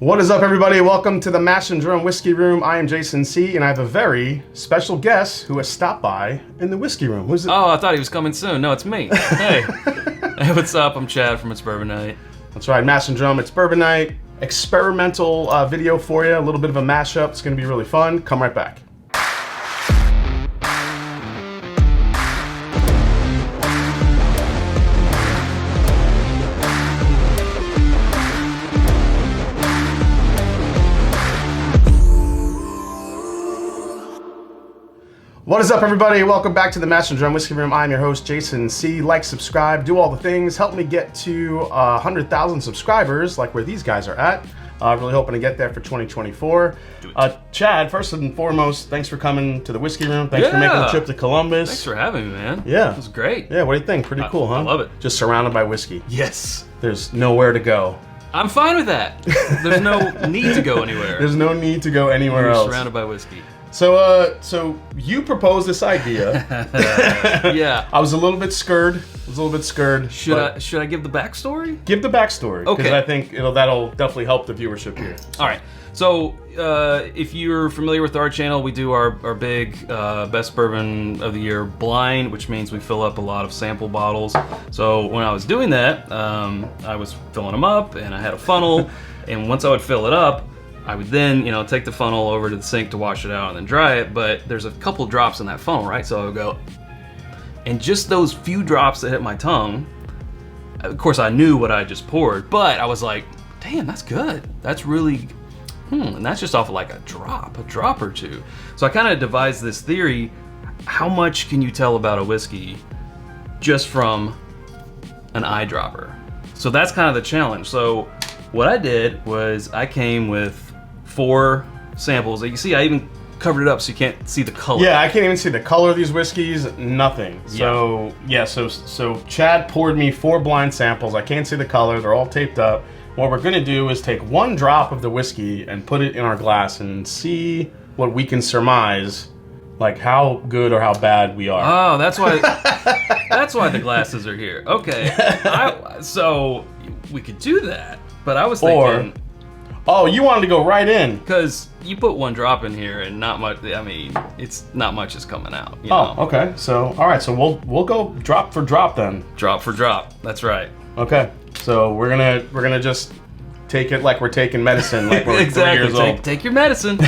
What is up, everybody? Welcome to the Mash and Drum Whiskey Room. I am Jason C, and I have a very special guest who has stopped by in the whiskey room. Who's it? Oh, I thought he was coming soon. No, it's me. Hey. Hey, what's up? I'm Chad from It's Bourbon Night. That's right, Mash and Drum. It's Bourbon Night. Experimental video for you. A little bit of a mashup. It's going to be really fun. Come right back. What is up, everybody? Welcome back to the Mash and Drum Whiskey Room. I'm your host, Jason C. Like, subscribe, do all the things. Help me get to 100,000 subscribers, like where these guys are at. Really hoping to get there for 2024. Chad, first and foremost, thanks for coming to the Whiskey Room. Thanks for making the trip to Columbus. Thanks for having me, man. Yeah. It was great. Yeah, what do you think? Pretty cool, huh? I love it. Just surrounded by whiskey. Yes. There's nowhere to go. I'm fine with that. There's no need to go anywhere. There's no need to go anywhere else. Surrounded by whiskey. So you proposed this idea. Yeah. I was a little bit scared. Should I give the backstory? Give the backstory. Okay. Because I think that'll definitely help the viewership here. All right. So if you're familiar with our channel, we do our big best bourbon of the year blind, which means we fill up a lot of sample bottles. So when I was doing that, I was filling them up, and I had a funnel, and once I would fill it up, I would then, take the funnel over to the sink to wash it out and then dry it, but there's a couple drops in that funnel, right? So I would go, and just those few drops that hit my tongue, of course I knew what I just poured, but I was like, damn, that's good. That's really, and that's just off of like a drop or two. So I kind of devised this theory, how much can you tell about a whiskey just from an eyedropper? So that's kind of the challenge. So what I did was I came with 4 samples. You can see I even covered it up so you can't see the color. Yeah, I can't even see the color of these whiskeys, nothing. So so Chad poured me 4 blind samples. I can't see the color, they're all taped up. What we're gonna do is take 1 drop of the whiskey and put it in our glass and see what we can surmise, like how good or how bad we are. Oh, that's why that's why the glasses are here. Okay. So we could do that, but I was thinking, oh, you wanted to go right in. because you put 1 drop in here and not much, I mean, it's not much is coming out. You Oh, know? okay. So, all right. So we'll go drop for drop then. Drop for drop. That's right. Okay. So we're gonna just take it like we're taking medicine, like we're 3 years old. Take your medicine.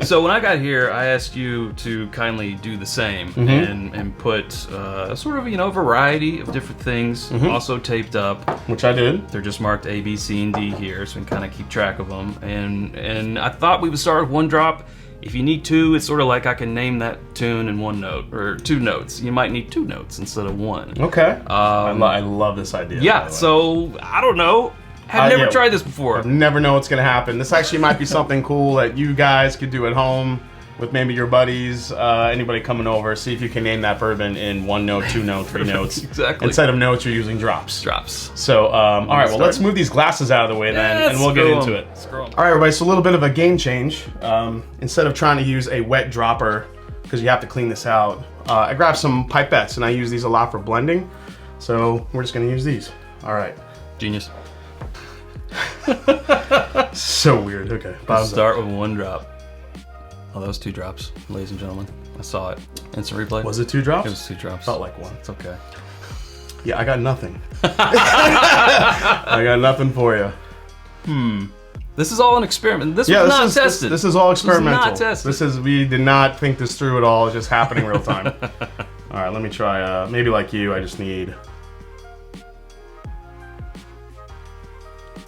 So when I got here, I asked you to kindly do the same and put sort of a variety of different things, also taped up. Which I did. They're just marked A, B, C, and D here, so we can kind of keep track of them. And I thought we would start with 1 drop. If you need 2, it's sort of like I can name that tune in 1 note, or 2 notes. You might need 2 notes instead of 1. Okay. I love this idea. Yeah. So I don't know. I've never tried this before. I never know what's gonna happen. This actually might be something cool that you guys could do at home with maybe your buddies, anybody coming over. See if you can name that bourbon in 1 note, 2 note, 3 notes. Exactly. Instead of notes, you're using drops. Drops. So, all right. Well, let's move these glasses out of the way then, and we'll get into it. All right, everybody. So a little bit of a game change. Instead of trying to use a wet dropper, because you have to clean this out, I grabbed some pipettes, and I use these a lot for blending. So we're just gonna use these. All right. Genius. So weird. Okay. Start with 1 drop. Oh, that was 2 drops, ladies and gentlemen. I saw it. Instant replay. Was it 2 drops? It was 2 drops. Felt like 1. It's okay. Yeah, I got nothing. I got nothing for you. This is all an experiment. This was not tested. This is all experimental. This is not tested. We did not think this through at all. It's just happening real time. All right, let me try. Maybe like you, I just need.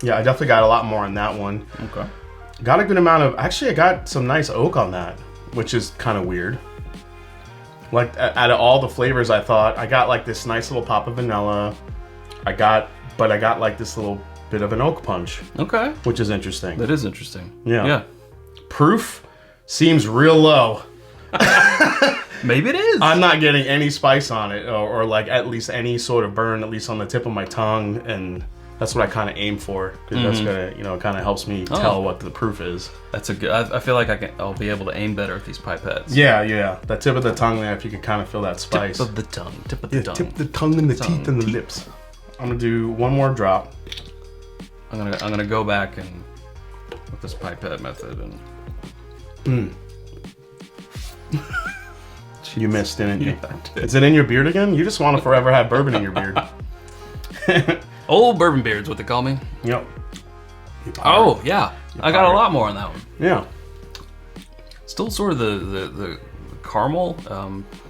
Yeah, I definitely got a lot more on that one. Okay. Got a good amount of. Actually, I got some nice oak on that, which is kind of weird. Like out of all the flavors, I thought I got like this nice little pop of vanilla. I got like this little bit of an oak punch. Okay. Which is interesting. That is interesting. Yeah. Yeah. Proof seems real low. Maybe it is. I'm not getting any spice on it, or like at least any sort of burn, at least on the tip of my tongue, and that's what I kind of aim for, because that's gonna, kind of helps me tell what the proof is. That's a good. I feel like I'll be able to aim better with these pipettes. Yeah. That tip of the tongue there, if you could kind of feel that spice. Tip of the tongue. Tip of the tongue. Tip of the tongue and the teeth and the lips. I'm gonna do 1 more drop. I'm gonna go back and this pipette method and. You missed, didn't you? Yeah, I did. Is it in your beard again? You just want to forever have bourbon in your beard. Old bourbon beard's what they call me. Yep. Oh yeah, I got a lot more on that one. Yeah. Still sort of the caramel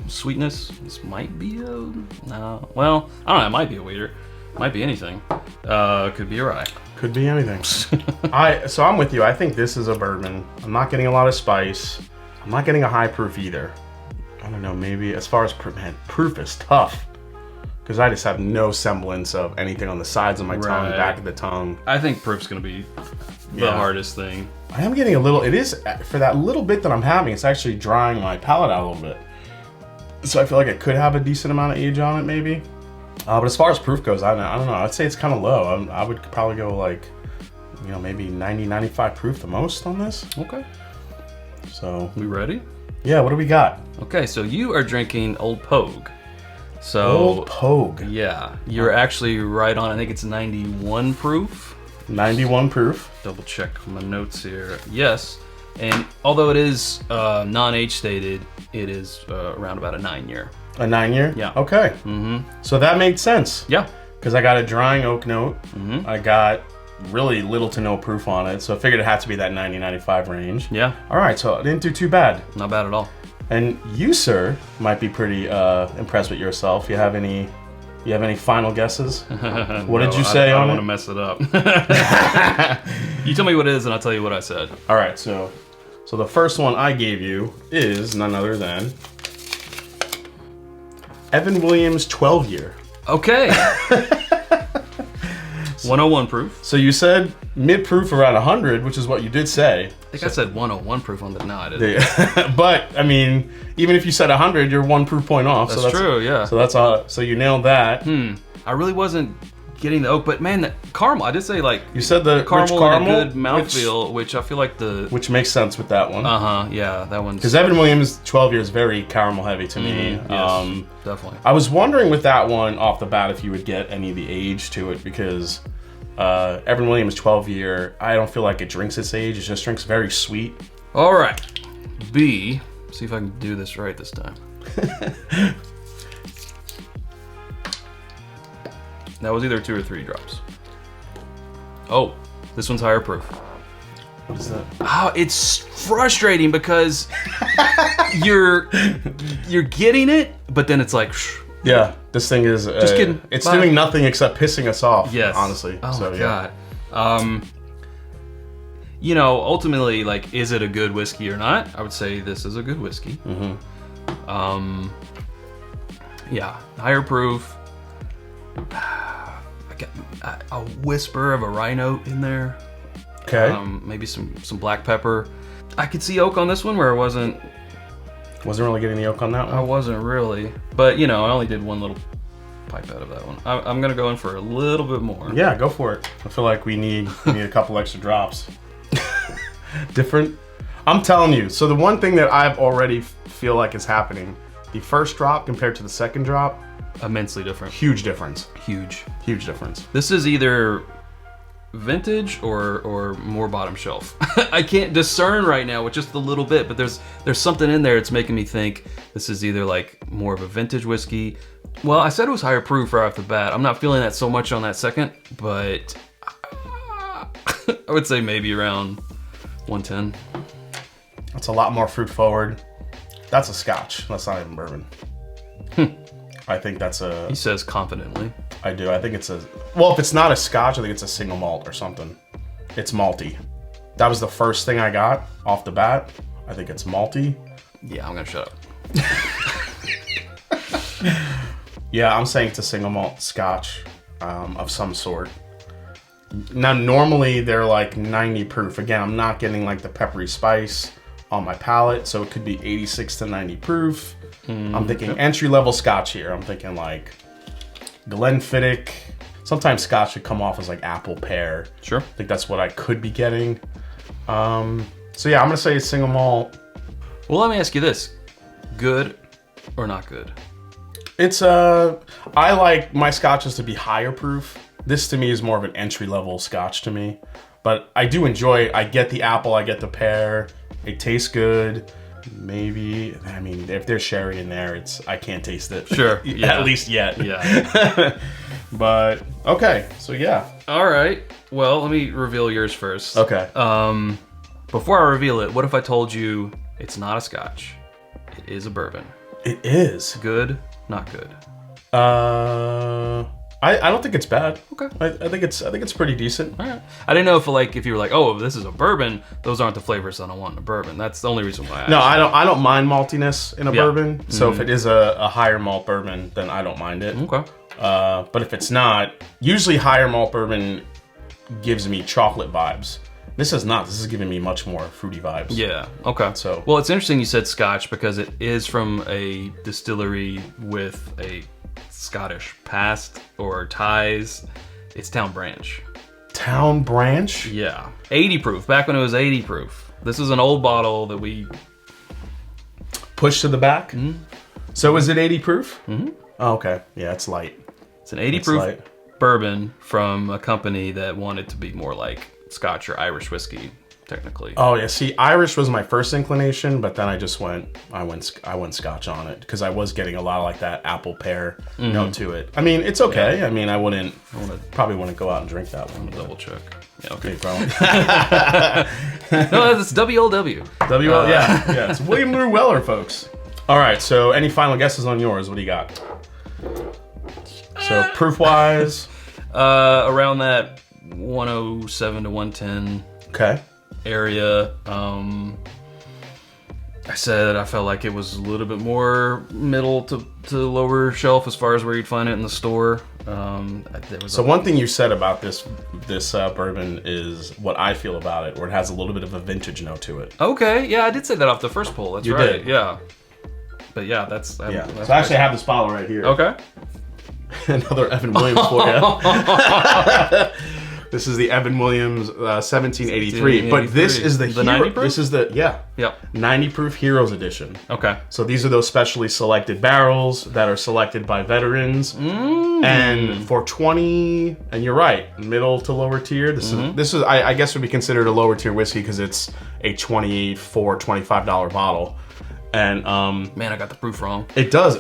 sweetness. This might be a no. Well, I don't know. It might be a weeder. Might be anything. Could be a rye. Could be anything. So I'm with you. I think this is a bourbon. I'm not getting a lot of spice. I'm not getting a high proof either. I don't know. Maybe as far as proof, man, proof is tough because I just have no semblance of anything on the sides of my tongue, back of the tongue. I think proof's gonna be the hardest thing. I am getting a little. It is for that little bit that I'm having. It's actually drying my palate out a little bit. So I feel like it could have a decent amount of age on it, maybe. But as far as proof goes, I don't know. I'd say it's kind of low. I would probably go like, maybe 90, 95 proof the most on this. Okay. So We ready? yeah, what do we got? Okay, so you are drinking Old Pogue. So Old Pogue. yeah, you're actually right on. I think it's 91 proof. 91 proof. Double check my notes here. Yes, and although it is non-age stated, it is around about a 9-year. A 9-year? Yeah. Okay. Mm-hmm. So that made sense. Yeah. Because I got a drying oak note. Mm-hmm. I got really little to no proof on it. So I figured it had to be that 90, 95 range. Yeah. All right, so I didn't do too bad. Not bad at all. And you, sir, might be pretty impressed with yourself. You have any final guesses? What did you say I on don't it? want to mess it up. You tell me what it is, and I'll tell you what I said. All right, so the first one I gave you is none other than Evan Williams 12-year. Okay. 101 proof. So you said mid-proof around 100, which is what you did say. I think I said 101 proof on the. No, I didn't. But I mean, even if you said 100, you're 1 proof point off. That's true. Yeah. So that's so you nailed that. I really wasn't getting the oak, but man, the caramel. I did say like You said the caramel, caramel and a good mouthfeel, which I feel like the. which makes sense with that one. Yeah, that one's. Because Evan Williams 12 years very caramel heavy to me. Yes, definitely. I was wondering with that one off the bat if you would get any of the age to it because Evan Williams 12-year, I don't feel like it drinks its age. It just drinks very sweet. All right, B. See if I can do this right this time. That was either 2 or 3 drops. Oh, this one's higher proof. What is that? Oh, it's frustrating because you're getting it, but then it's like. Yeah, this thing is. Just kidding. It's Bye. doing nothing except pissing us off. Yes. Honestly. Oh so, my yeah. god. Ultimately, like, is it a good whiskey or not? I would say this is a good whiskey. Mm-hmm. Yeah, higher proof. I got a whisper of a rye note in there. Okay. Maybe some black pepper. I could see oak on this one where I wasn't really getting the oak on that one. I wasn't really, but I only did one little pipette of that one. I'm gonna go in for a little bit more. Yeah, go for it. I feel like we need a couple extra drops. Different. I'm telling you. So the one thing that I've already feel like is happening, the first drop compared to the second drop, Immensely different. huge difference. Huge. Huge difference. This is either vintage or more bottom shelf. I can't discern right now with just a little bit, but there's something in there that's making me think this is either like more of a vintage whiskey. Well, I said it was higher proof right off the bat. I'm not feeling that so much on that second, but I would say maybe around 110. That's a lot more fruit forward. That's a scotch. That's not even bourbon. I think that's a. He says confidently. I do. I think it's a. Well, if it's not a scotch, I think it's a single malt or something. It's malty. That was the first thing I got off the bat. I think it's malty. Yeah, I'm gonna shut up. Yeah, I'm saying it's a single malt scotch of some sort. Now, normally they're like 90 proof. Again, I'm not getting like the peppery spice on my palate, so it could be 86 to 90 proof. I'm thinking entry-level scotch here. I'm thinking like Glenfiddich. Sometimes scotch should come off as like apple pear. Sure. I think that's what I could be getting. So yeah, I'm gonna say it's single malt. Well, let me ask you this: good or not good? It's I like my scotches to be higher proof. This to me is more of an entry level scotch to me. But I do enjoy. I get the apple. I get the pear. It tastes good. Maybe, I mean, if there's sherry in there, I can't taste it. Sure. Yeah. At least yet. Yeah. But okay, so yeah. All right. Well, let me reveal yours first. Okay. Before I reveal it, what if I told you it's not a scotch? It is a bourbon. It is Good, not good. I don't think it's bad. Okay. I think it's pretty decent. All right. I didn't know if you were like, oh, this is a bourbon. Those aren't the flavors that I want in a bourbon. That's the only reason why. No, I don't mind maltiness in a bourbon. So Mm-hmm. if it is a higher malt bourbon, then I don't mind it. Okay. But if it's not, usually higher malt bourbon gives me chocolate vibes. This is not. This is giving me much more fruity vibes. Yeah. Okay. So well, it's interesting you said Scotch because it is from a distillery with a Scottish past or ties. It's Town Branch. Town Branch. Yeah. 80 proof. Back when it was 80 proof. This is an old bottle that we Push to the back. Mm-hmm. So is it 80 proof? Mm-hmm. Oh, okay. Yeah, it's light. It's an 80 proof bourbon from a company that wanted to be more like Scotch or Irish whiskey, technically. Oh yeah. See, Irish was my first inclination, but then I went Scotch on it because I was getting a lot of like that apple pear note to it. I mean, it's okay. Yeah. I mean, probably wouldn't go out and drink that one. Double check. Yeah, okay. Okay, No, it's WLW. yeah. It's William Lou Weller, folks. All right. So, any final guesses on yours? What do you got? So, proof wise, Around that 107 to 110 okay. area. I said I felt like it was a little bit more middle to lower shelf as far as where you'd find it in the store. So one thing you said about this bourbon is what I feel about it, where it has a little bit of a vintage note to it. Okay, yeah, I did say that off the first poll. That's You right. did. Yeah. But yeah, that's So actually I have this bottle right here. okay. Another Evan Williams for you. This is the Evan Williams 1783, but this is the hero. 90 proof? This is the Yep. 90 proof Heroes Edition. Okay. So these are those specially selected barrels that are selected by veterans, and for 20. And you're right, middle to lower tier. This is I guess would be considered a lower tier whiskey because it's a $25 bottle. And man, I got the proof wrong. it does,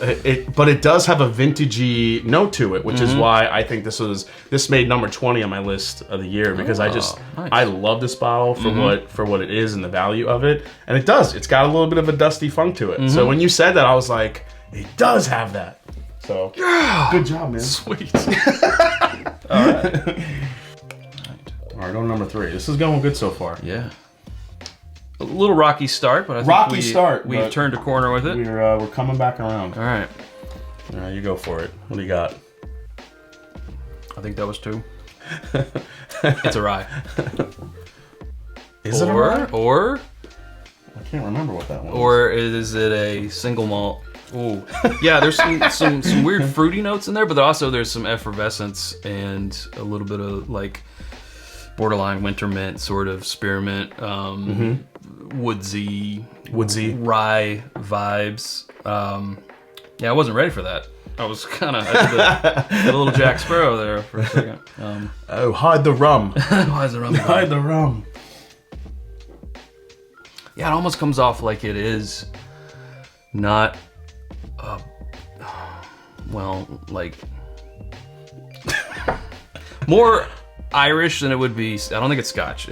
but it does have a vintagey note to it, which is why I think this made number 20 on my list of the year because nice. I love this bottle for what it is and the value of it, and it does. It's got a little bit of a dusty funk to it. So when you said that, I was like, it does have that. So good job, man. Sweet. All right, on number 3. This is going good so far. Yeah. A little rocky start, but I think we've turned a corner with it. We're coming back around. All right. All right, you go for it. What do you got? I think that was 2. It's a rye. Is it a rye? Or I can't remember what that one was. or is it a single malt? Ooh. Yeah, there's some weird fruity notes in there, but also there's some effervescence and a little bit of like borderline winter mint sort of spearmint, woodsy rye vibes. Yeah, I wasn't ready for that. I was kind of a little Jack Sparrow there for a second. Oh, hide the rum. Why is the rum? Hide the rum. Yeah, it almost comes off like it is not, like more Irish than it would be. I don't think it's Scotch,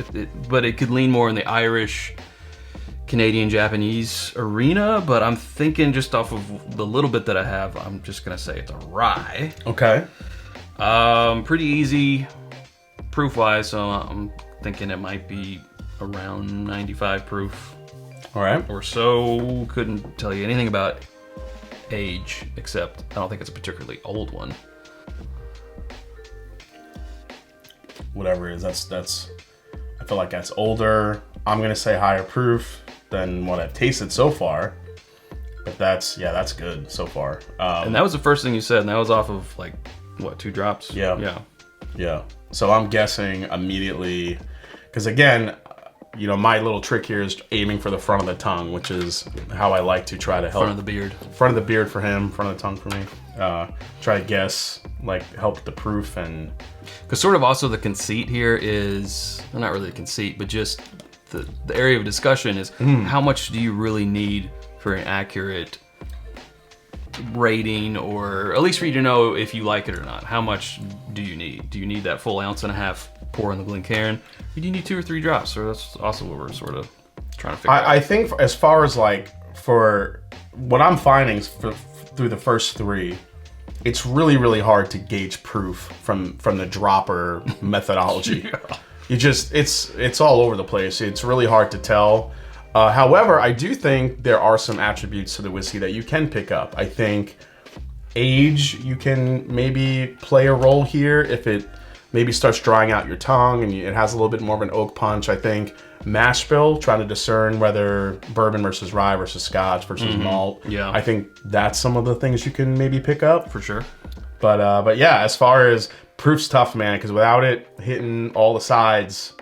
but it could lean more in the Irish, Canadian, Japanese arena. But I'm thinking just off of the little bit that I have, I'm just gonna say it's a rye. Okay. Pretty easy proof-wise, so I'm thinking it might be around 95 proof. All right. Or so. Couldn't tell you anything about age, except I don't think it's a particularly old one. Whatever it is, that's. I feel like that's older. I'm gonna say higher proof than what I've tasted so far. But that's good so far. And that was the first thing you said, and that was off of like what, 2 drops? Yeah. So I'm guessing immediately, because again, you know, my little trick here is aiming for the front of the tongue, which is how I like to try to help. Front of the beard. Front of the beard for him, front of the tongue for me. try to guess, like help the proof and. Because sort of also the conceit here is, well, not really the conceit, but just the area of discussion is how much do you really need for an accurate rating, or at least for you to know if you like it or not. How much do you need? Do you need that full 1.5 ounce pour in the Glencairn? Or do you need 2 or 3 drops? So that's also what we're sort of trying to figure out. I think as far as like for what I'm finding through the first 3, it's really, really hard to gauge proof from the dropper methodology. Yeah. You just, it's all over the place. It's really hard to tell. However, I do think there are some attributes to the whiskey that you can pick up. I think age, you can maybe play a role here if it maybe starts drying out your tongue and it has a little bit more of an oak punch. I think mash bill, trying to discern whether bourbon versus rye versus scotch versus malt. Yeah. I think that's some of the things you can maybe pick up. For sure. But yeah, as far as proof's tough, man, because without it hitting all the sides,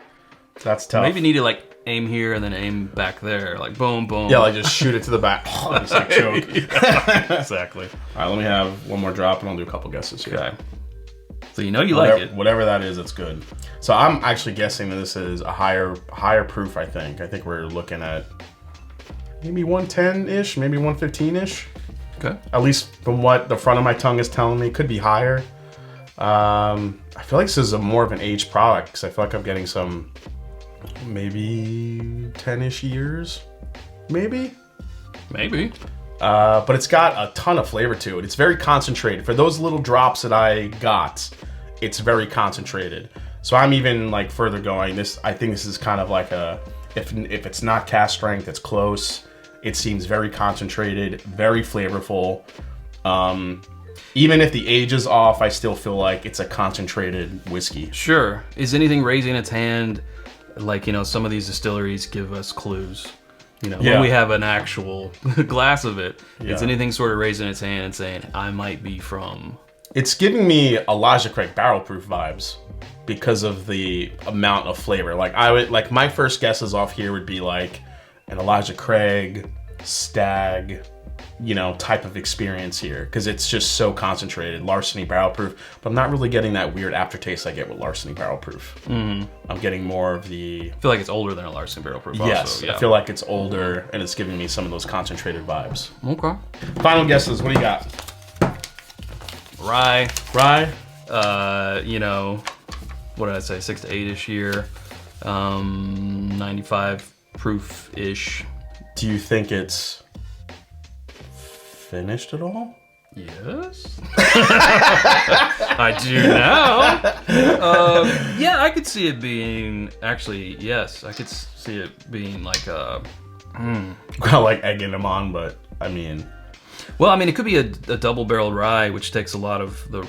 that's tough. Maybe need to like aim here and then aim back there, like boom, boom. Yeah, like just shoot it to the back. Just like choke. Exactly. All right, let me have one more drop and I'll do a couple guesses here. Okay. So you know you like it. Whatever that is, it's good. So I'm actually guessing that this is a higher proof, I think. I think we're looking at maybe 110-ish, maybe 115-ish. Okay. At least from what the front of my tongue is telling me. Could be higher. I feel like this is more of an aged product because I feel like I'm getting some maybe 10-ish years. Maybe. But it's got a ton of flavor to it. It's very concentrated. For those little drops that I got, it's very concentrated. So I'm even like further going. I think this is kind of like a, if it's not cast strength, it's close. It seems very concentrated, very flavorful. Even if the age is off, I still feel like it's a concentrated whiskey. Sure. Is anything raising its hand? Like, you know, some of these distilleries give us clues. You know, when we have an actual glass of it, it's anything sort of raising its hand and saying, I might be from... It's giving me Elijah Craig barrel proof vibes because of the amount of flavor. Like my first guesses off here would be like an Elijah Craig, Stag, you know, type of experience here because it's just so concentrated. Larceny barrel proof, but I'm not really getting that weird aftertaste I get with Larceny barrel proof. I'm getting more of the... I feel like it's older than a Larceny barrel proof. Yes, also, yeah. I feel like it's older and it's giving me some of those concentrated vibes. Okay. Final guesses, what do you got? Rye. Rye? You know, what did I say? 6 to 8-ish year. 95 proof-ish. Do you think it's finished at all? Yes. I do now. Yeah, I could see it being, actually, yes. I could see it being like a... Well, like egging them on, but I mean... Well, I mean, it could be a double-barrel rye, which takes a lot of the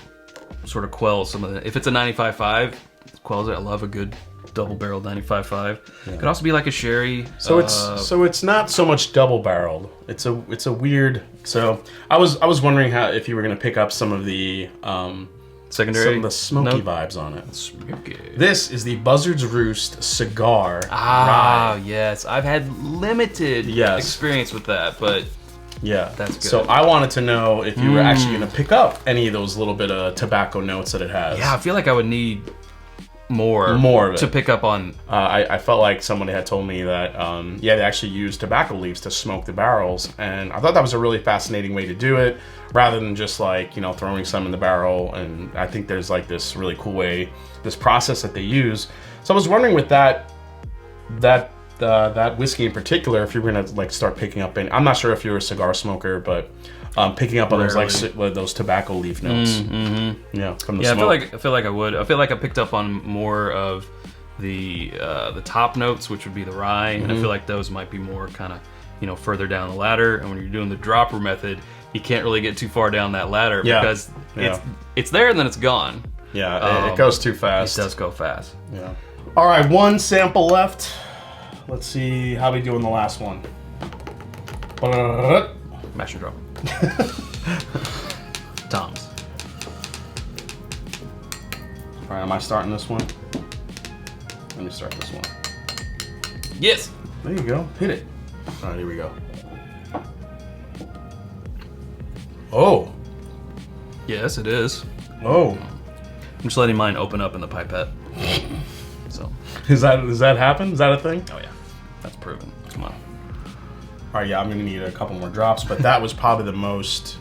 sort of quells some of the... If it's a 95.5, quells it. I love a good double-barreled 95.5. Yeah. It could also be like a sherry. So it's not so much double-barreled. It's a weird... So I was wondering if you were gonna pick up some of the secondary, some of the smoky vibes on it. Smoky. This is the Buzzard's Roost cigar. Rye. Yes, I've had limited experience with that, but yeah, that's good. So I wanted to know if you were actually gonna pick up any of those little bit of tobacco notes that it has. Yeah, I feel like I would need more of it to pick up on. I felt like somebody had told me that they actually use tobacco leaves to smoke the barrels, and I thought that was a really fascinating way to do it rather than just like, you know, throwing some in the barrel. And I think there's like this really cool way, this process that they use. So I was wondering with that whiskey in particular, if you were gonna like start picking up I'm not sure if you're a cigar smoker, but picking up on those like those tobacco leaf notes. Yeah, from the smoke. I feel like I would. I feel like I picked up on more of the top notes, which would be the rye, and I feel like those might be more kind of, you know, further down the ladder. And when you're doing the dropper method, you can't really get too far down that ladder because it's there and then it's gone. Yeah, it goes too fast. It does go fast. Yeah. All right, one sample left. Let's see how we do in the last one. Mash and drum. Tom's. All right, am I starting this one? Let me start this one. Yes. There you go. Hit it. All right, here we go. Oh. Yes, it is. Oh. I'm just letting mine open up in the pipette. So. Does that happen? Is that a thing? Oh yeah, that's proven. Come on. All right, yeah, I'm gonna need a couple more drops, but that was probably the most.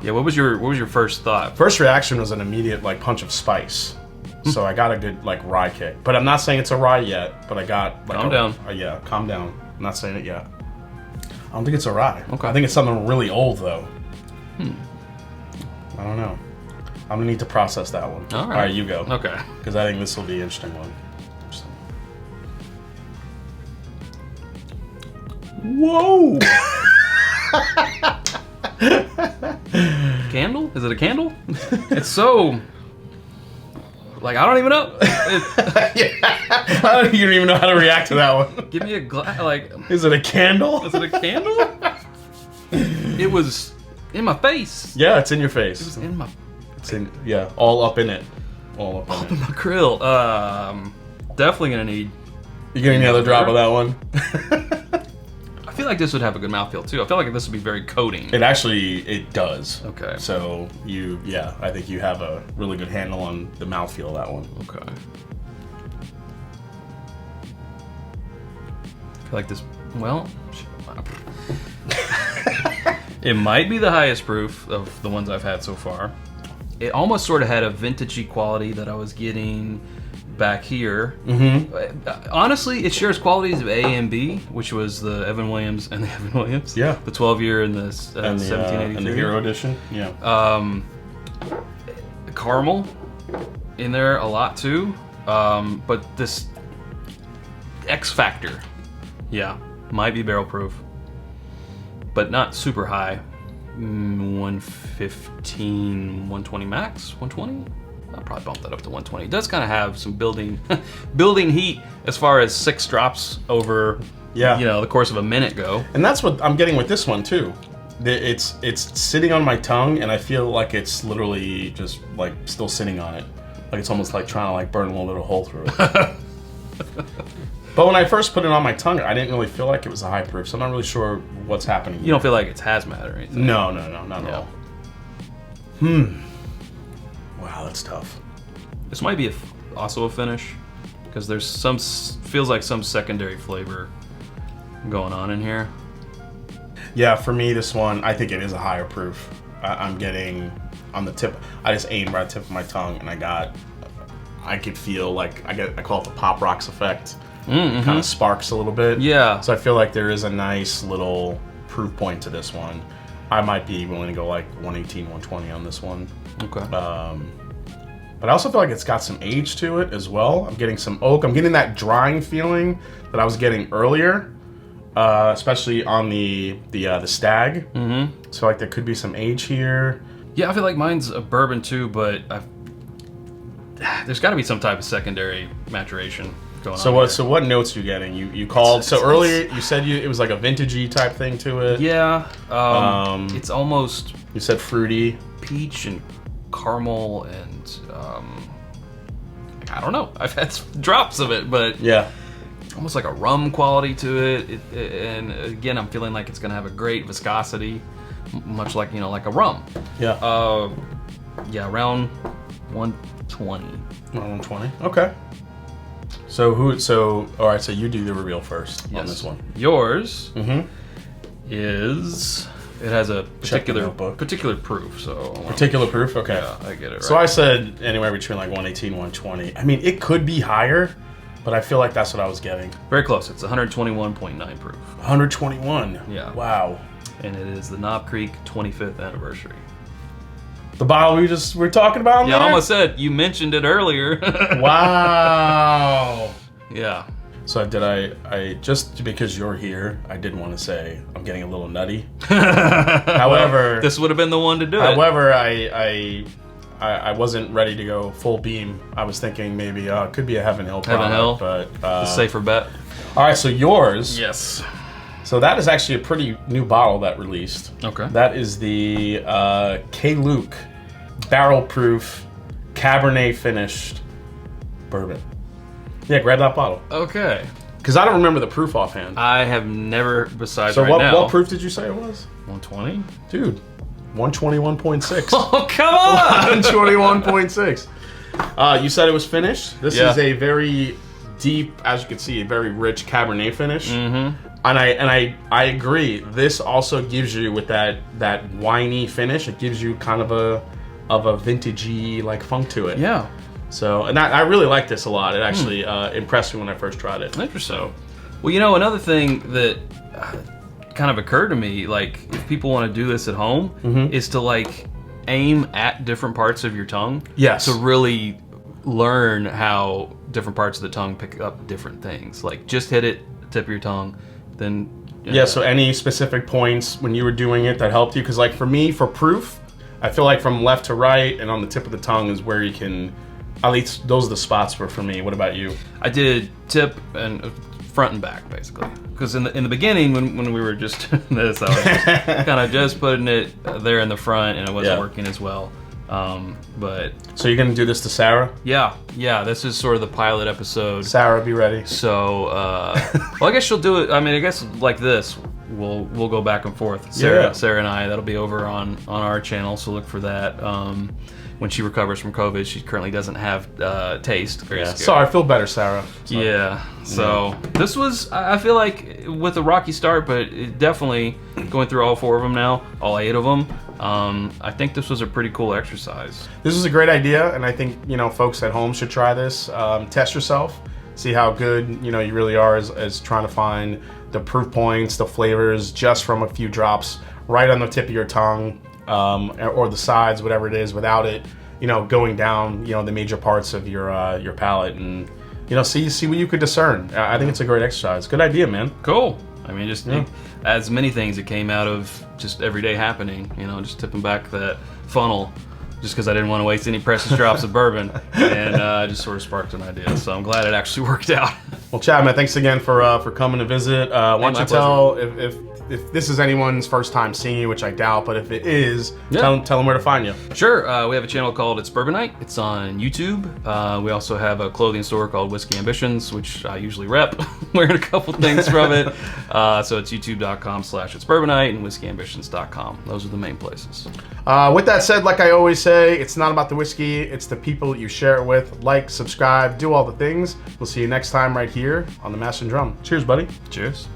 Yeah, what was your first thought? First reaction was an immediate like punch of spice. So I got a good like rye kick, but I'm not saying it's a rye yet. But I got like calm down. Yeah, calm down. I'm not saying it yet. I don't think it's a rye. Okay. I think it's something really old though. I don't know. I'm gonna need to process that one. All right. All right, you go. Okay. Because I think this will be an interesting one. Whoa! Candle? Is it a candle? It's so. Like, I don't even know. I don't even know how to react to that one. Give me a glass. Like, is it a candle? is it a candle? It was in my face. Yeah, it's in your face. It was in my. It's in, yeah, all up in it. All up in my it. grill. Definitely gonna need. You getting another drop of that one? I feel like this would have a good mouthfeel too. I feel like this would be very coating. It does. Okay. So I think you have a really good handle on the mouthfeel of that one. Okay. I feel like this. Well, it might be the highest proof of the ones I've had so far. It almost sort of had a vintagey quality that I was getting back here. Honestly, it shares qualities of A and B, which was the Evan Williams and the Evan Williams. Yeah. The 12-year and the 1783. And the Hero Edition. Yeah. Caramel in there a lot too. But this X Factor, yeah, might be barrel proof, but not super high. 115, 120 max, 120. I'll probably bump that up to 120. It does kind of have some building heat as far as 6 drops over, the course of a minute go. And that's what I'm getting with this one too. It's sitting on my tongue, and I feel like it's literally just like still sitting on it. Like it's almost like trying to like burn a little bit of hole through it. But when I first put it on my tongue, I didn't really feel like it was a high proof, so I'm not really sure what's happening. You don't feel like it's hazmat or anything? No, not at all. Wow, that's tough. This might be also a finish, because there's feels like some secondary flavor going on in here. Yeah, for me, this one, I think it is a higher proof. I'm getting on the tip. I just aimed right at the tip of my tongue, and I could feel like I call it the Pop Rocks effect. Kind of sparks a little bit. Yeah. So I feel like there is a nice little proof point to this one. I might be willing to go like 118, 120 on this one. Okay. But I also feel like it's got some age to it as well. I'm getting some oak. I'm getting that drying feeling that I was getting earlier, especially on the stag. So like there could be some age here. Yeah, I feel like mine's a bourbon too, but there's got to be some type of secondary maturation going on. So what notes are you getting? You called earlier. You said it was like a vintagey type thing to it. Yeah. It's almost. You said fruity, peach and caramel and I don't know. I've had drops of it, but yeah, almost like a rum quality to it. And again, I'm feeling like it's gonna have a great viscosity, much like like a rum. Yeah. Around 120. 120. Okay. So all right. So you do the reveal first on this one. Yours is. It has a particular proof, so... Particular proof? Okay. Yeah, I get it right. So I said anywhere between like 118, 120. I mean, it could be higher, but I feel like that's what I was getting. Very close. It's 121.9 proof. 121? Yeah. Wow. And it is the Knob Creek 25th anniversary. The bottle we're talking about Yeah, I almost said, you mentioned it earlier. Wow. Yeah. So did I just because you're here, I did want to say I'm getting a little nutty. However, this would have been the one to do it. However, I wasn't ready to go full beam. I was thinking maybe it could be a Heaven Hill product, Heaven Hill, but a safer bet. All right, so yours. Yes. So that is actually a pretty new bottle that released. Okay. That is the K. Luke barrel proof Cabernet finished bourbon. Yeah, grab that bottle. Okay. Because I don't remember the proof offhand. I have never, besides so right what, now. what proof did you say it was? 120? Dude, 121.6. Oh, come on! 121.6. You said it was finished. This Yeah. is a very deep, as you can see, a very rich Cabernet finish. Mm-hmm. And I agree. This also gives you, with that winey finish, it gives you kind of a vintagey like funk to it. Yeah. So, and I really like this a lot. It actually impressed me when I first tried it. Interesting. Well, you know, another thing that kind of occurred to me, like, if people want to do this at home, is to, like, aim at different parts of your tongue. Yes. To really learn how different parts of the tongue pick up different things. Like, just hit it, tip of your tongue, then... Yeah, so any specific points when you were doing it that helped you? Because, like, for me, for proof, I feel like from left to right and on the tip of the tongue is where you can... At least those are the spots for me. What about you? I did tip and front and back, basically. Because in the beginning, when we were just doing this, I was kind of just putting it there in the front, and it wasn't working as well. But so you're gonna do this to Sarah? Yeah. This is sort of the pilot episode. Sarah, be ready. So, well, I guess she'll do it. I mean, I guess like this, we'll go back and forth. Sarah and I. That'll be over on our channel. So look for that. When she recovers from COVID, she currently doesn't have taste. Very scary. Sorry, I feel better, Sarah. Sorry. Yeah. So this was, I feel like, with a rocky start, but it definitely going through all 4 of them now, all 8 of them. I think this was a pretty cool exercise. This is a great idea, and I think folks at home should try this. Test yourself, see how good you really are as trying to find the proof points, the flavors, just from a few drops right on the tip of your tongue. Or the sides, whatever it is, without it, going down, the major parts of your palate, and see what you could discern. I think it's a great exercise. Good idea, man. Cool. I mean, just as many things that came out of just everyday happening, just tipping back that funnel, just because I didn't want to waste any precious drops of bourbon, and just sort of sparked an idea. So I'm glad it actually worked out. Well, Chad, man, thanks again for coming to visit. Why don't you tell if this is anyone's first time seeing you, which I doubt, but if it is, tell them where to find you. Sure. We have a channel called It's Bourbonite. It's on YouTube. We also have a clothing store called Whiskey Ambitions, which I usually rep, wearing a couple things from it. So it's youtube.com/It's Bourbonite and whiskeyambitions.com. Those are the main places. With that said, like I always say, it's not about the whiskey, it's the people you share it with. Like, subscribe, do all the things. We'll see you next time right here on The Mash and Drum. Cheers, buddy. Cheers.